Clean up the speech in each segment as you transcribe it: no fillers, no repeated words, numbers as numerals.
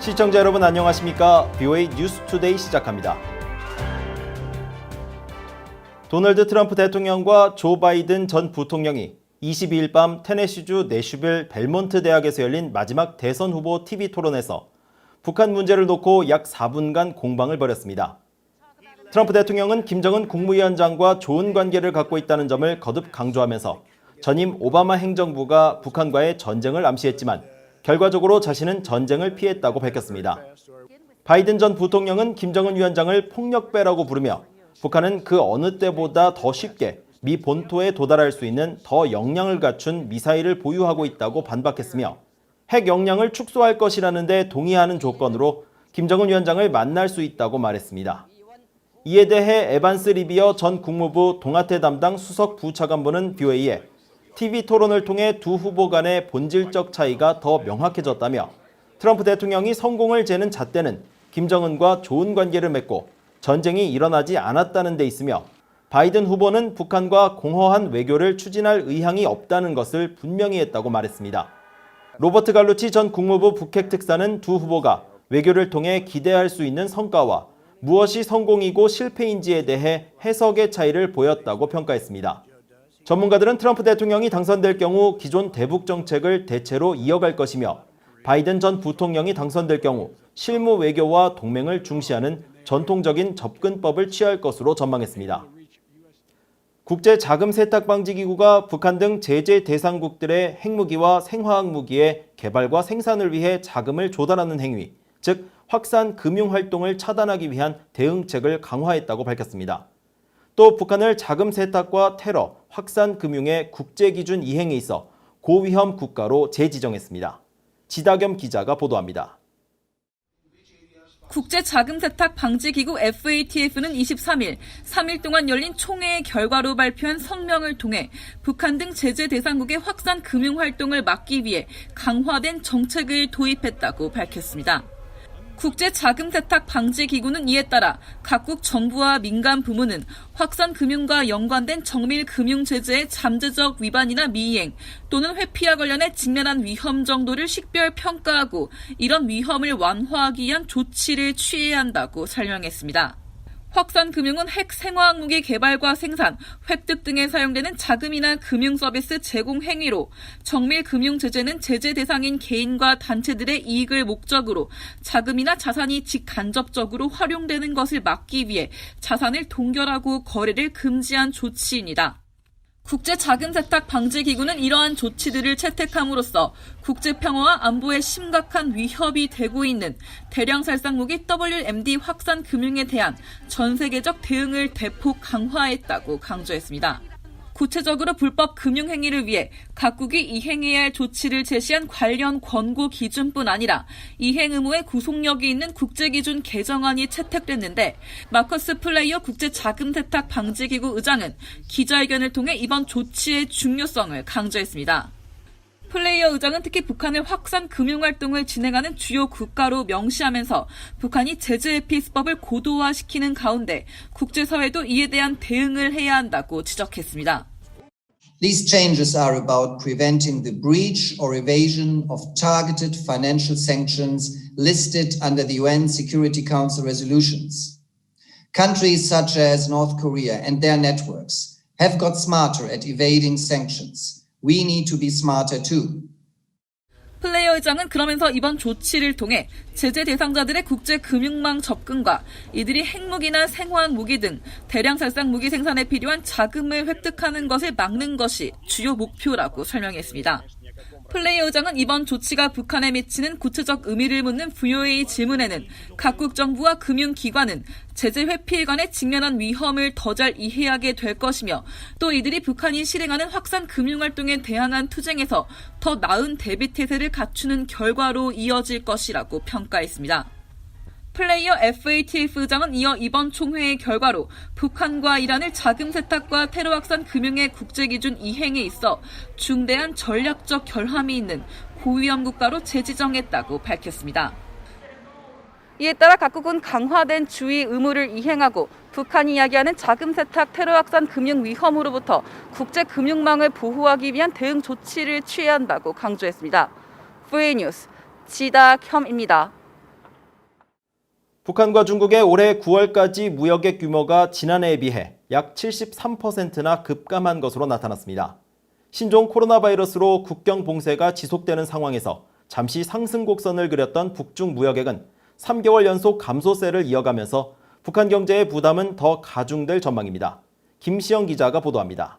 시청자 여러분 안녕하십니까? BOA 뉴스투데이 시작합니다. 도널드 트럼프 대통령과 조 바이든 전 부통령이 22일 밤 테네시주 내슈빌 벨몬트 대학에서 열린 마지막 대선 후보 TV 토론에서 북한 문제를 놓고 약 4분간 공방을 벌였습니다. 트럼프 대통령은 김정은 국무위원장과 좋은 관계를 갖고 있다는 점을 거듭 강조하면서 전임 오바마 행정부가 북한과의 전쟁을 암시했지만 결과적으로 자신은 전쟁을 피했다고 밝혔습니다. 바이든 전 부통령은 김정은 위원장을 폭력배라고 부르며 북한은 그 어느 때보다 더 쉽게 미 본토에 도달할 수 있는 더 역량을 갖춘 미사일을 보유하고 있다고 반박했으며 핵 역량을 축소할 것이라는 데 동의하는 조건으로 김정은 위원장을 만날 수 있다고 말했습니다. 이에 대해 에반스 리비어 전 국무부 동아태 담당 수석 부차관보는 BOA에 TV 토론을 통해 두 후보 간의 본질적 차이가 더 명확해졌다며 트럼프 대통령이 성공을 재는 잣대는 김정은과 좋은 관계를 맺고 전쟁이 일어나지 않았다는 데 있으며 바이든 후보는 북한과 공허한 외교를 추진할 의향이 없다는 것을 분명히 했다고 말했습니다. 로버트 갈루치 전 국무부 북핵 특사는 두 후보가 외교를 통해 기대할 수 있는 성과와 무엇이 성공이고 실패인지에 대해 해석의 차이를 보였다고 평가했습니다. 전문가들은 트럼프 대통령이 당선될 경우 기존 대북 정책을 대체로 이어갈 것이며 바이든 전 부통령이 당선될 경우 실무 외교와 동맹을 중시하는 전통적인 접근법을 취할 것으로 전망했습니다. 국제자금세탁방지기구가 북한 등 제재 대상국들의 핵무기와 생화학 무기의 개발과 생산을 위해 자금을 조달하는 행위, 즉 확산 금융활동을 차단하기 위한 대응책을 강화했다고 밝혔습니다. 또 북한을 자금 세탁과 테러, 확산 금융의 국제기준 이행에 있어 고위험 국가로 재지정했습니다. 지다겸 기자가 보도합니다. 국제자금세탁방지기구 FATF는 23일, 3일 동안 열린 총회의 결과로 발표한 성명을 통해 북한 등 제재 대상국의 확산 금융활동을 막기 위해 강화된 정책을 도입했다고 밝혔습니다. 국제자금세탁방지기구는 이에 따라 각국 정부와 민간 부문은 확산 금융과 연관된 정밀 금융 제재의 잠재적 위반이나 미이행 또는 회피와 관련해 직면한 위험 정도를 식별 평가하고 이런 위험을 완화하기 위한 조치를 취해야 한다고 설명했습니다. 확산 금융은 핵 생화학 무기 개발과 생산, 획득 등에 사용되는 자금이나 금융 서비스 제공 행위로 정밀 금융 제재는 제재 대상인 개인과 단체들의 이익을 목적으로 자금이나 자산이 직간접적으로 활용되는 것을 막기 위해 자산을 동결하고 거래를 금지한 조치입니다. 국제자금세탁방지기구는 이러한 조치들을 채택함으로써 국제평화와 안보에 심각한 위협이 되고 있는 대량살상무기 WMD 확산 금융에 대한 전 세계적 대응을 대폭 강화했다고 강조했습니다. 구체적으로 불법 금융행위를 위해 각국이 이행해야 할 조치를 제시한 관련 권고 기준뿐 아니라 이행 의무의 구속력이 있는 국제기준 개정안이 채택됐는데 마커스 플레이어 국제자금세탁방지기구 의장은 기자회견을 통해 이번 조치의 중요성을 강조했습니다. 플레이어 의장은 특히 북한을 확산 금융활동을 진행하는 주요 국가로 명시하면서 북한이 제재 회피수법을 고도화시키는 가운데 국제사회도 이에 대한 대응을 해야 한다고 지적했습니다. These changes are about preventing the breach or evasion of targeted financial sanctions listed under the UN Security Council resolutions. Countries such as North Korea and their networks have got smarter at evading sanctions. We need to be smarter too. 플레이어 의장은 그러면서 이번 조치를 통해 제재 대상자들의 국제 금융망 접근과 이들이 핵무기나 생화학 무기 등 대량 살상 무기 생산에 필요한 자금을 획득하는 것을 막는 것이 주요 목표라고 설명했습니다. 플레이어 의장은 이번 조치가 북한에 미치는 구체적 의미를 묻는 BOA 질문에는 각국 정부와 금융기관은 제재 회피에 관해 직면한 위험을 더 잘 이해하게 될 것이며 또 이들이 북한이 실행하는 확산 금융활동에 대항한 투쟁에서 더 나은 대비태세를 갖추는 결과로 이어질 것이라고 평가했습니다. 플레이어 FATF 의장은 이어 이번 총회의 결과로 북한과 이란을 자금 세탁과 테러 확산 금융의 국제기준 이행에 있어 중대한 전략적 결함이 있는 고위험 국가로 재지정했다고 밝혔습니다. 이에 따라 각국은 강화된 주의 의무를 이행하고 북한이 이야기하는 자금 세탁 테러 확산 금융 위험으로부터 국제 금융망을 보호하기 위한 대응 조치를 취해야 한다고 강조했습니다. BOA 뉴스 지다겸입니다. 북한과 중국의 올해 9월까지 무역액 규모가 지난해에 비해 약 73%나 급감한 것으로 나타났습니다. 신종 코로나 바이러스로 국경 봉쇄가 지속되는 상황에서 잠시 상승 곡선을 그렸던 북중 무역액은 3개월 연속 감소세를 이어가면서 북한 경제의 부담은 더 가중될 전망입니다. 김시영 기자가 보도합니다.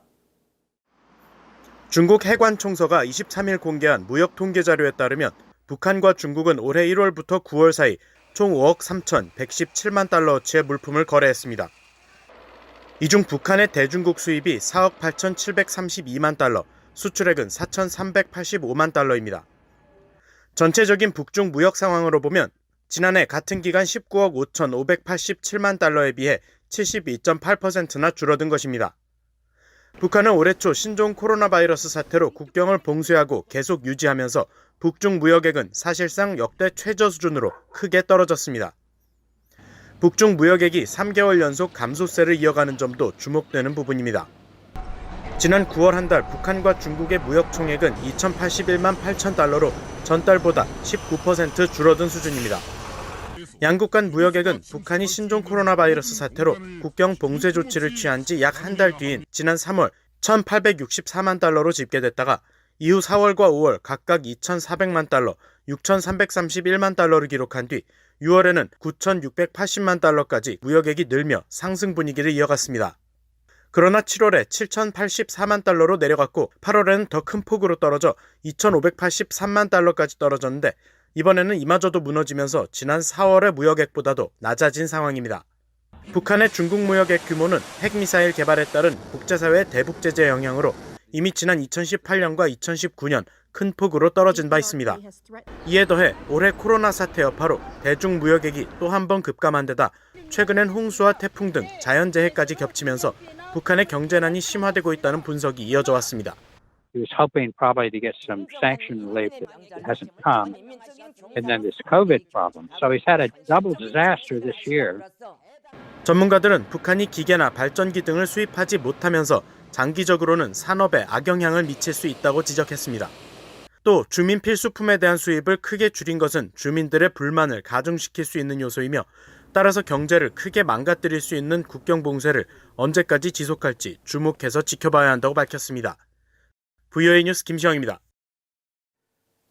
중국 해관총서가 23일 공개한 무역 통계 자료에 따르면 북한과 중국은 올해 1월부터 9월 사이 총 5억 3,117만 달러어치의 물품을 거래했습니다. 이 중 북한의 대중국 수입이 4억 8,732만 달러, 수출액은 4,385만 달러입니다. 전체적인 북중 무역 상황으로 보면 지난해 같은 기간 19억 5,587만 달러에 비해 72.8%나 줄어든 것입니다. 북한은 올해 초 신종 코로나 바이러스 사태로 국경을 봉쇄하고 계속 유지하면서 북중 무역액은 사실상 역대 최저 수준으로 크게 떨어졌습니다. 북중 무역액이 3개월 연속 감소세를 이어가는 점도 주목되는 부분입니다. 지난 9월 한 달 북한과 중국의 무역 총액은 2,081만 8천 달러로 전달보다 19% 줄어든 수준입니다. 양국 간 무역액은 북한이 신종 코로나 바이러스 사태로 국경 봉쇄 조치를 취한 지 약 한 달 뒤인 지난 3월 1,864만 달러로 집계됐다가 이후 4월과 5월 각각 2,400만 달러, 6,331만 달러를 기록한 뒤 6월에는 9,680만 달러까지 무역액이 늘며 상승 분위기를 이어갔습니다. 그러나 7월에 7,084만 달러로 내려갔고 8월에는 더 큰 폭으로 떨어져 2,583만 달러까지 떨어졌는데 이번에는 이마저도 무너지면서 지난 4월의 무역액보다도 낮아진 상황입니다. 북한의 중국 무역액 규모는 핵미사일 개발에 따른 국제사회의 대북 제재 영향으로 이미 지난 2018년과 2019년 큰 폭으로 떨어진 바 있습니다. 이에 더해 올해 코로나 사태 여파로 대중 무역액이 또 한 번 급감한 데다 최근엔 홍수와 태풍 등 자연재해까지 겹치면서 북한의 경제난이 심화되고 있다는 분석이 이어져 왔습니다. He was hoping probably to get some sanction relief that hasn't come, and then this COVID problem. So he's had a double disaster this year. 전문가들은 북한이 기계나 발전기 등을 수입하지 못하면서 장기적으로는 산업에 악영향을 미칠 수 있다고 지적했습니다. 또 주민 필수품에 대한 수입을 크게 줄인 것은 주민들의 불만을 가중시킬 수 있는 요소이며 따라서 경제를 크게 망가뜨릴 수 있는 국경 봉쇄를 언제까지 지속할지 주목해서 지켜봐야 한다고 밝혔습니다. VOA 뉴스 김시영입니다.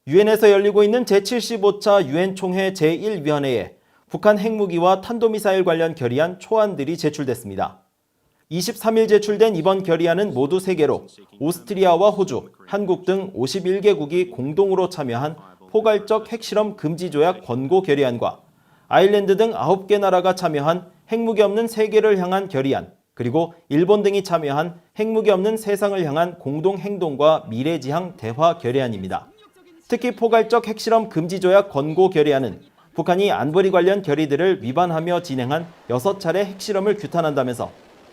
유엔에서 열리고 있는 제75차 유엔 총회 제1위원회에 북한 핵무기와 탄도미사일 관련 결의안 초안들이 제출됐습니다. 23일 제출된 이번 결의안은 모두 3개로 오스트리아와 호주, 한국 등 51개국이 공동으로 참여한 포괄적 핵실험 금지 조약 권고 결의안과 아일랜드 등 9개 나라가 참여한 핵무기 없는 세계를 향한 결의안, 그리고 일본 등이 참여한 핵무기 없는 세상을 향한 공동행동과 미래지향 대화 결의안입니다. 특히 포괄적 핵실험 금지 조약 권고 결의안은 북한이 안보리 관련 결의들을 위반하며 진행한 6차례 핵실험을 규탄한다면서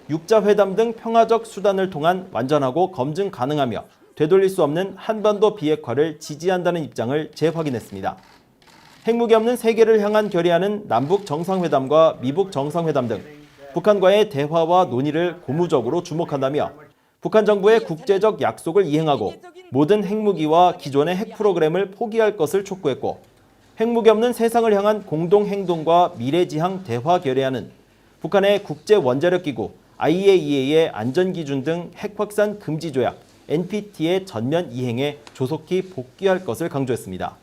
육자회담 등 평화적 수단을 통한 완전하고 검증 가능하며 되돌릴 수 없는 한반도 비핵화를 지지한다는 입장을 재확인했습니다. 핵무기 없는 세계를 향한 결의안은 남북 정상회담과 미북 정상회담 등 북한과의 대화와 논의를 고무적으로 주목한다며 북한 정부의 국제적 약속을 이행하고 모든 핵무기와 기존의 핵 프로그램을 포기할 것을 촉구했고 핵무기 없는 세상을 향한 공동행동과 미래지향 대화 결의안은 북한의 국제원자력기구 IAEA의 안전기준 등 핵확산 금지 조약 NPT의 전면 이행에 조속히 복귀할 것을 강조했습니다.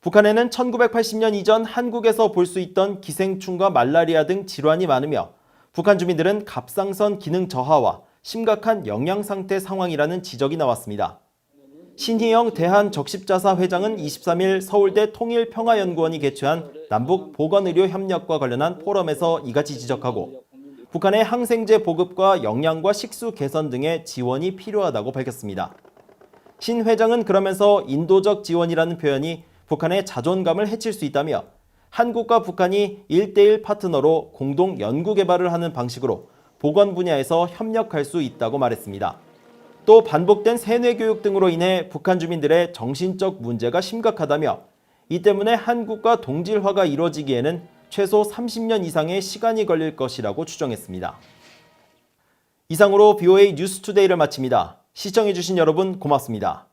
북한에는 1980년 이전 한국에서 볼 수 있던 기생충과 말라리아 등 질환이 많으며 북한 주민들은 갑상선 기능 저하와 심각한 영양 상태 상황이라는 지적이 나왔습니다. 신희영 대한적십자사 회장은 23일 서울대 통일평화연구원이 개최한 남북보건의료협력과 관련한 포럼에서 이같이 지적하고 북한의 항생제 보급과 영양과 식수 개선 등의 지원이 필요하다고 밝혔습니다. 신 회장은 그러면서 인도적 지원이라는 표현이 북한의 자존감을 해칠 수 있다며 한국과 북한이 1대1 파트너로 공동 연구 개발을 하는 방식으로 보건 분야에서 협력할 수 있다고 말했습니다. 또 반복된 세뇌 교육 등으로 인해 북한 주민들의 정신적 문제가 심각하다며 이 때문에 한국과 동질화가 이루어지기에는 최소 30년 이상의 시간이 걸릴 것이라고 추정했습니다. 이상으로 BOA 뉴스투데이를 마칩니다. 시청해주신 여러분 고맙습니다.